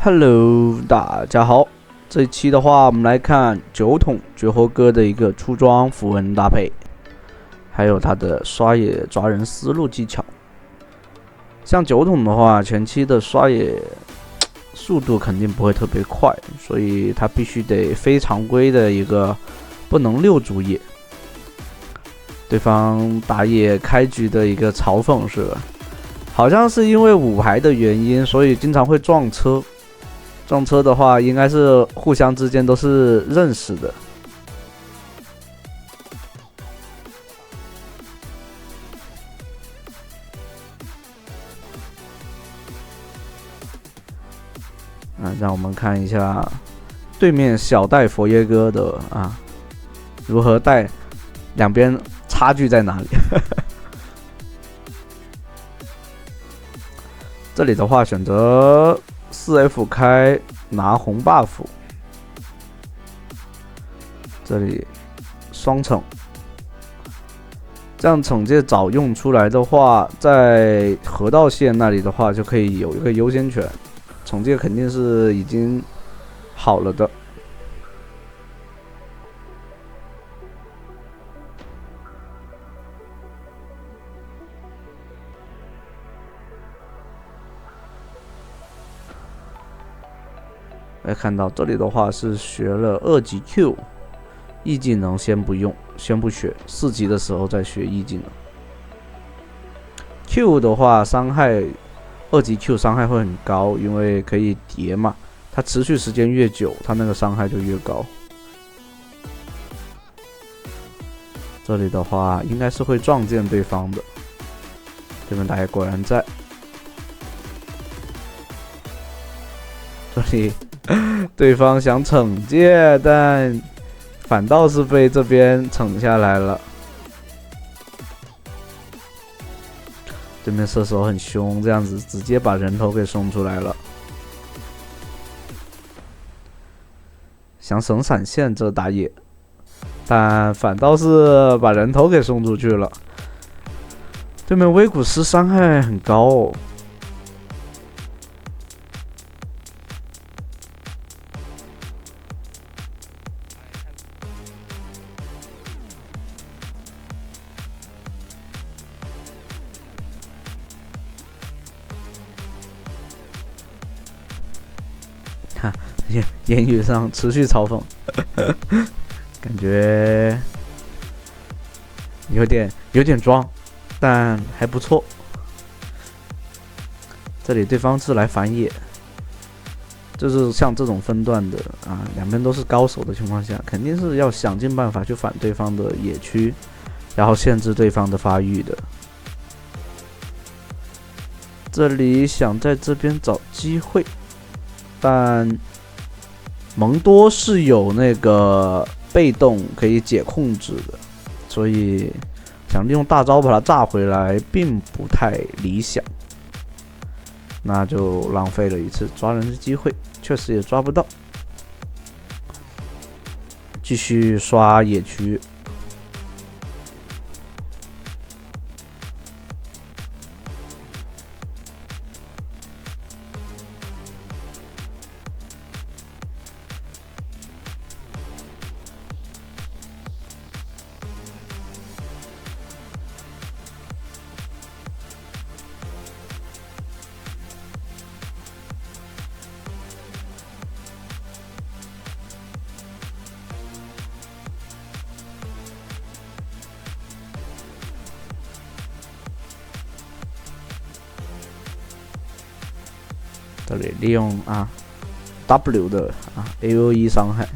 Hello，大家好。这一期的话，我们来看酒桶绝活哥的一个出装符文搭配，还有他的刷野抓人思路技巧。像酒桶的话，前期的刷野速度肯定不会特别快，所以他必须得非常规的一个不能溜主野。对方打野开局的一个嘲讽是吧？好像是因为五排的原因，所以经常会撞车。撞车的话，应该是互相之间都是认识的。让我们看一下对面小戴佛耶哥的如何带，两边差距在哪里？这里的话，选择4F 开拿红 buff， 这里双惩，这样惩戒早用出来的话，在河道线那里的话就可以有一个优先权，惩戒肯定是已经好了的。来看到这里的话是学了2级 Q， E 技能先不用，先不学，4级的时候再学 E 技能。Q 的话伤害2级 Q 伤害会很高，因为可以叠嘛，它持续时间越久，它那个伤害就越高。这里的话应该是会撞见对方的，这边打野果然在。这里对方想惩戒，但反倒是被这边惩下来了。对面射手很凶，这样子直接把人头给送出来了。想省闪现这打野，但反倒是把人头给送出去了。对面威古斯伤害很高哦。言语上持续嘲讽，感觉有点装，但还不错。这里对方是来反野，就是像这种分段的两边都是高手的情况下，肯定是要想尽办法去反对方的野区，然后限制对方的发育的。这里想在这边找机会，但蒙多是有那个被动可以解控制的，所以想利用大招把它炸回来并不太理想，那就浪费了一次抓人的机会，确实也抓不到。继续刷野区。这里利用W 的AOE 伤害。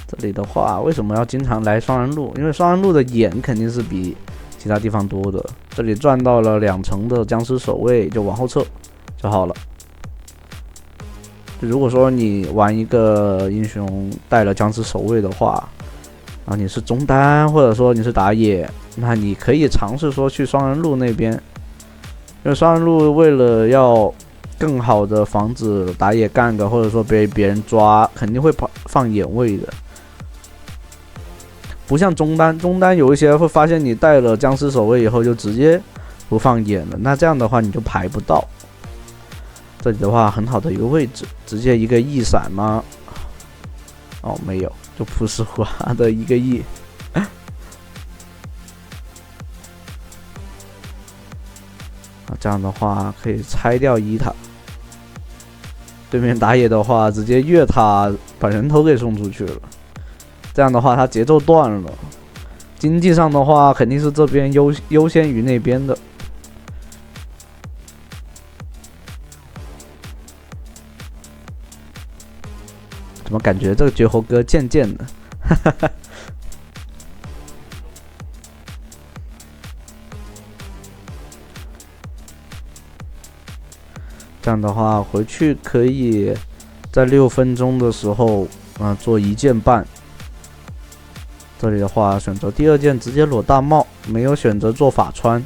这里的话，为什么要经常来双人路？因为双人路的眼肯定是比其他地方多的。这里赚到了2成的僵尸守卫，就往后撤就好了。如果说你玩一个英雄带了僵尸守卫的话，然后你是中单或者说你是打野，那你可以尝试说去双人路那边，因为双人路为了要更好的防止打野干个，或者说被别人抓，肯定会放眼位的。不像中单有一些会发现你带了僵尸守卫以后就直接不放眼了，那这样的话你就排不到。这里的话很好的一个位置，直接一个 E 闪吗？哦，没有，就朴实无华的一个 E。这样的话可以拆掉1塔。对面打野的话，直接越塔把人头给送出去了。这样的话，他节奏断了。经济上的话，肯定是这边优先于那边的。怎么感觉这个绝活哥贱贱的？哈哈哈。这样的话，回去可以在6分钟的时候，做1件半。这里的话，选择第2件直接裸大帽，没有选择做法穿。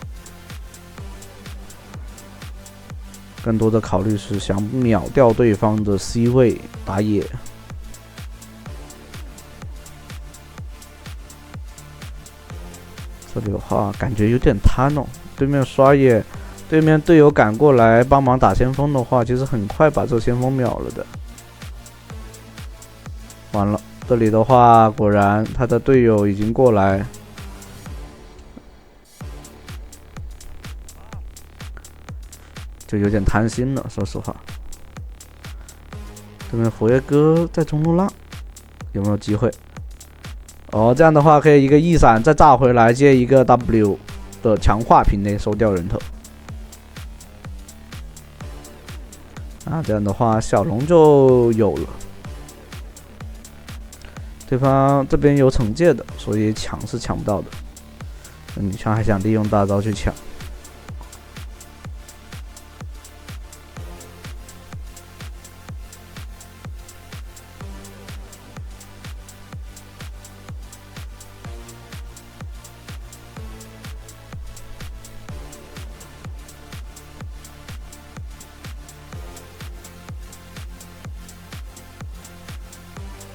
更多的考虑是想秒掉对方的 C 位打野。这里的话，感觉有点贪哦，对面刷野。对面队友赶过来帮忙打先锋的话，其实很快把这先锋秒了的。完了，这里的话果然他的队友已经过来，就有点贪心了，说实话。对面佛爷哥在中路浪，有没有机会？哦，这样的话可以一个 E 闪再炸回来，接一个 W 的强化平内收掉人头。这样的话小龙就有了。对方这边有惩戒的，所以抢是抢不到的。女枪还想利用大招去抢。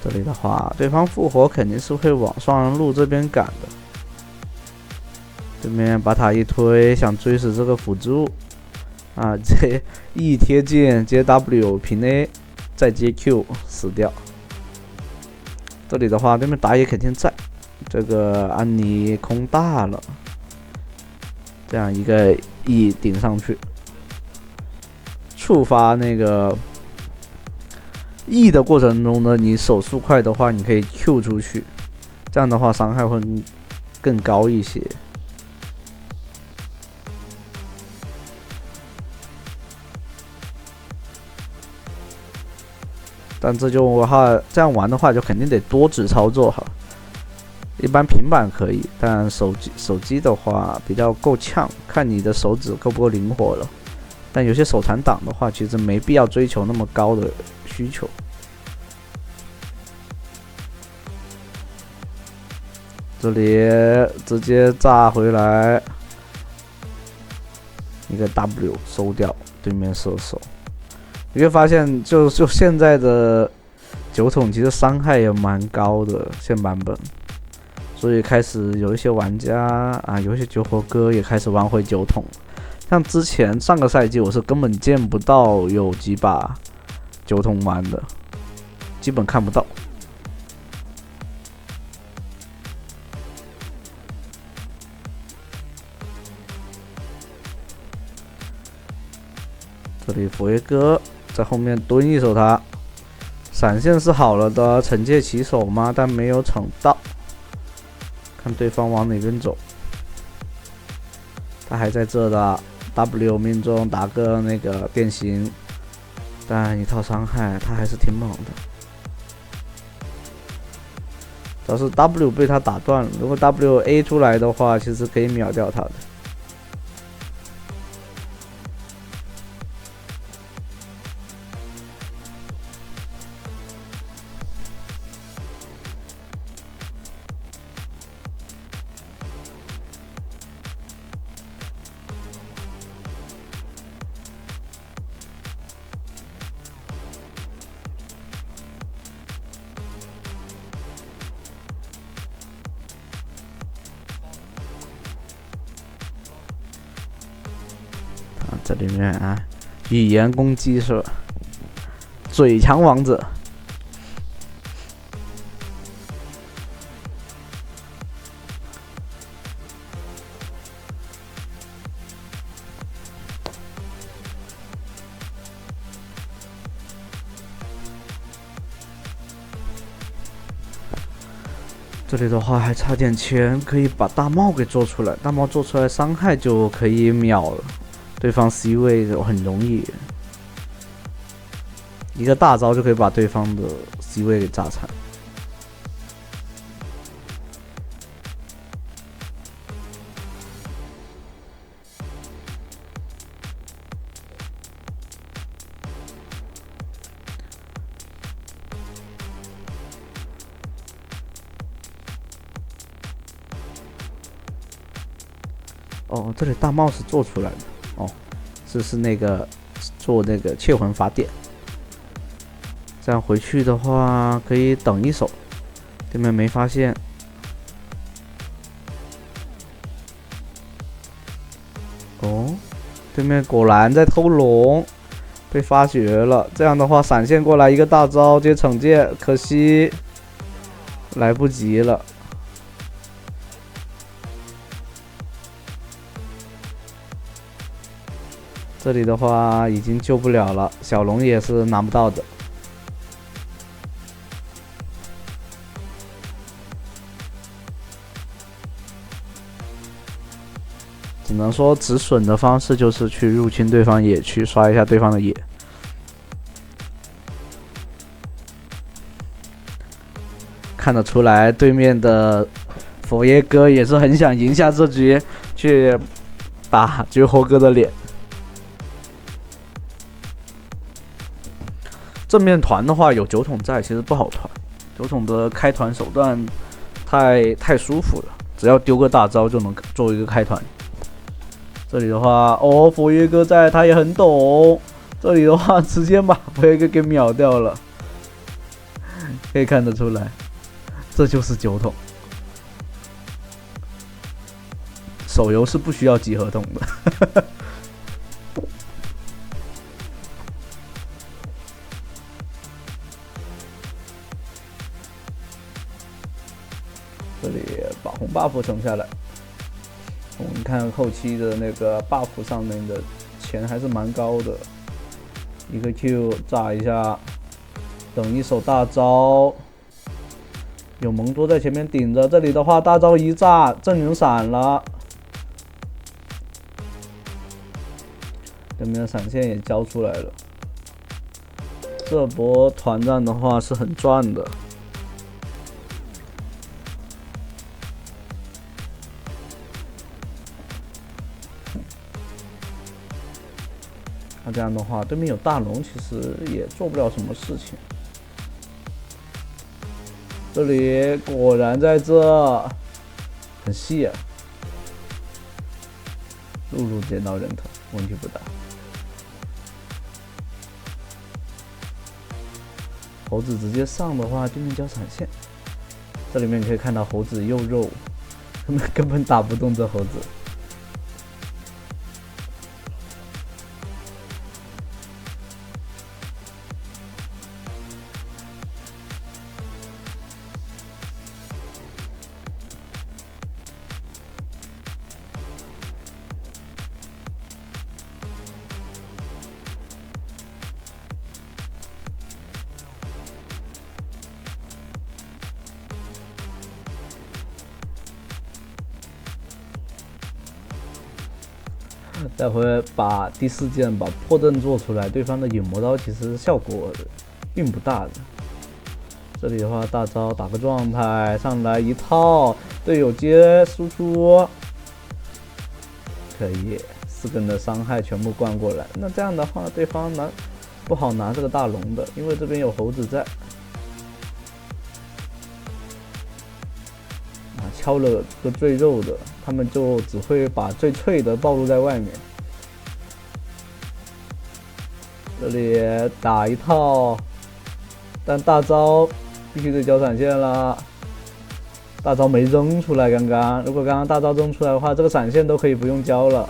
这里的话，对方复活肯定是会往双人路这边赶的。对面把塔一推，想追死这个辅助，这一贴近接 W 平 A， 再接 Q 死掉。这里的话，对面打野肯定在，这个安妮空大了，这样一个 E 顶上去，触发那个。E 的过程中呢，你手速快的话，你可以 Q 出去，这样的话伤害会更高一些。但这样玩的话，就肯定得多指操作哈。一般平板可以，但手机的话比较够呛，看你的手指够不够灵活了。但有些手残党的话，其实没必要追求那么高的需求。这里直接炸回来，一个 W 收掉对面射手。你会发现就现在的9桶其实伤害也蛮高的现版本，所以开始有一些玩家有一些9火哥也开始玩回9桶。像之前上个赛季我是根本见不到有几把9桶玩的，基本看不到。这里佛爷哥在后面蹲一手塔，闪现是好了的，惩戒起手吗？但没有惩到，看对方往哪边走。他还在这的 W 命中打个那个变形，但一套伤害他还是挺猛的。主要是 W 被他打断了，如果 W A 出来的话，其实可以秒掉他的。这里面啊，语言攻击是吧？嘴强王者。这里的话还差点钱，可以把大帽给做出来。大帽做出来，伤害就可以秒对方 C 位，很容易。一个大招就可以把对方的 C 位给炸残。哦，这里大帽是做出来的哦，是那个做那个窃魂法典。这样回去的话可以等一手，对面没发现。哦，对面果然在偷龙，被发觉了。这样的话闪现过来一个大招接惩戒，可惜来不及了。这里的话已经救不了了，小龙也是拿不到的。只能说止损的方式就是去入侵对方野区，刷一下对方的野。看得出来，对面的佛爷哥也是很想赢下这局，去打绝活哥的脸。正面团的话有9桶在，其实不好团。9桶的开团手段太舒服了，只要丢个大招就能做一个开团。这里的话，哦，佛爷哥在，他也很懂。这里的话，直接把佛爷哥给秒掉了，可以看得出来，这就是9桶。手游是不需要集合桶的。这里把红 buff 省下来。我们看后期的那个 buff 上面的钱还是蛮高的，一个 Q 炸一下，等一手大招，有蒙多在前面顶着。这里的话，大招一炸，阵容闪了，对面的闪现也交出来了。这波团战的话是很赚的。那这样的话，对面有大龙，其实也做不了什么事情。这里果然在这，很细啊！露露捡到人头，问题不大。猴子直接上的话，对面交闪现。这里面可以看到猴子又肉，根本打不动这猴子。待会把第4件把破盾做出来，对方的影魔刀其实效果并不大的。这里的话，大招打个状态上来一套，队友接输出，可以4个人的伤害全部灌过来。那这样的话，对方不好拿这个大龙的，因为这边有猴子在。敲了个最肉的，他们就只会把最脆的暴露在外面。这里打一套，但大招必须得交闪现了。大招没扔出来，刚刚如果刚刚大招扔出来的话，这个闪现都可以不用交了。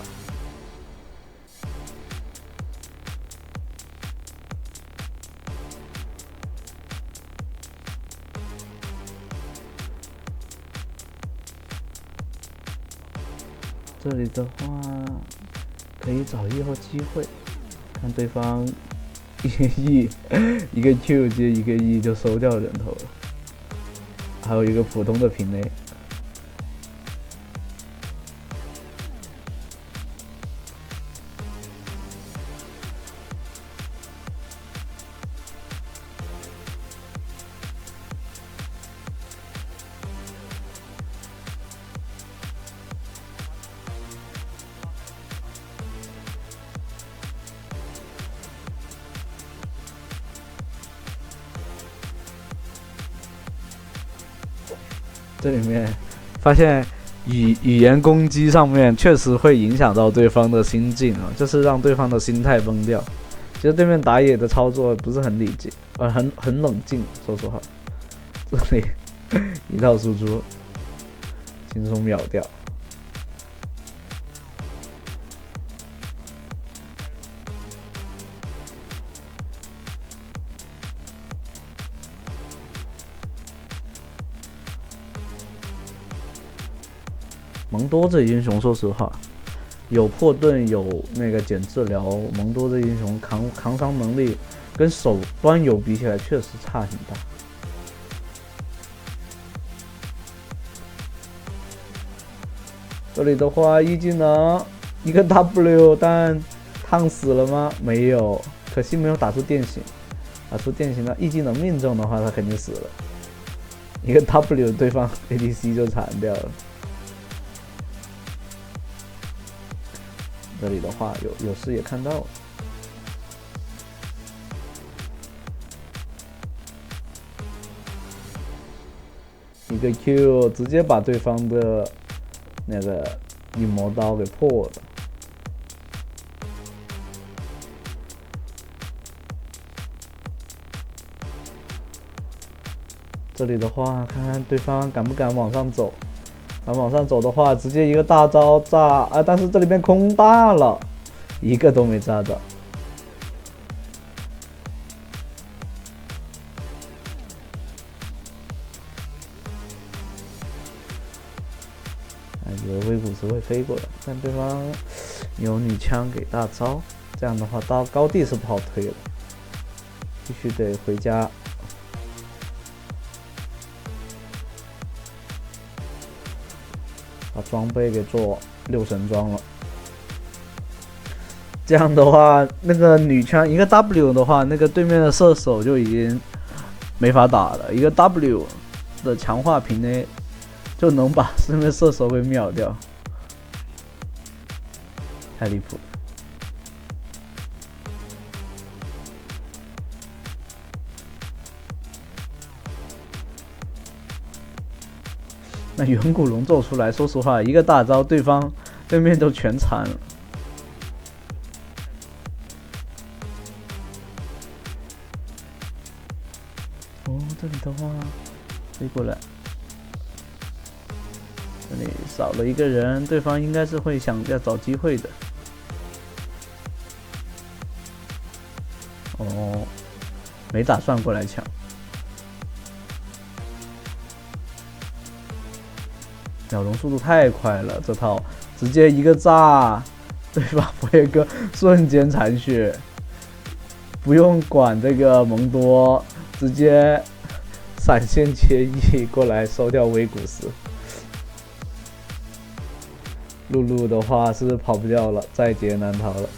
这里的话可以找一号机会，看对方一个 Q 接一个 E 就收掉人头了，还有一个普通的平 A。这里面发现语言攻击上面确实会影响到对方的心境啊，就是让对方的心态崩掉。其实对面打野的操作不是很理解，很冷静，说实话。这里一套输出，轻松秒掉。蒙多这英雄，说实话，有破盾，有那个减治疗，蒙多这英雄扛伤能力跟手端游比起来，确实差很大。这里的话，一技能一个 W， 但烫死了吗？没有，可惜没有打出电刑。打出电刑的一技能命中的话，他肯定死了。一个 W， 对方 ADC 就残掉了。这里的话有视野看到了，一个 Q 直接把对方的那个阴魔刀给破了。这里的话，看看对方敢不敢往上走。往上走的话，直接一个大招炸啊！但是这里面空大了，一个都没炸到。以为威古斯会飞过来，但对方有女枪给大招，这样的话到高地是不好推了，必须得回家。把装备给做6神装了，这样的话，那个女枪一个 W 的话，那个对面的射手就已经没法打了。一个 W 的强化平 A 就能把对面射手给秒掉，太离谱了。那远古龙咒出来，说实话，一个大招，对面都全残了。哦，这里的话，飞过来，这里少了一个人，对方应该是会想要找机会的。哦，没打算过来抢。秒龙速度太快了，这套直接一个炸，对方佛爷哥瞬间残血，不用管这个蒙多，直接闪现切 E 过来收掉威古斯。露露的话是跑不掉了，在劫难逃了。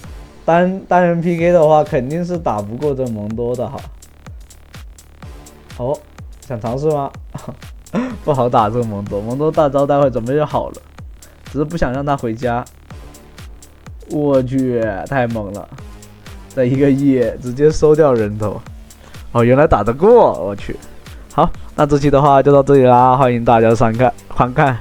单人 PK 的话，肯定是打不过这蒙多的哈。哦，想尝试吗？不好打这个蒙多大招待会准备就好了，只是不想让他回家。我去，太猛了！在一个E直接收掉人头。哦，原来打得过，我去。好，那这期的话就到这里啦，欢迎大家观看。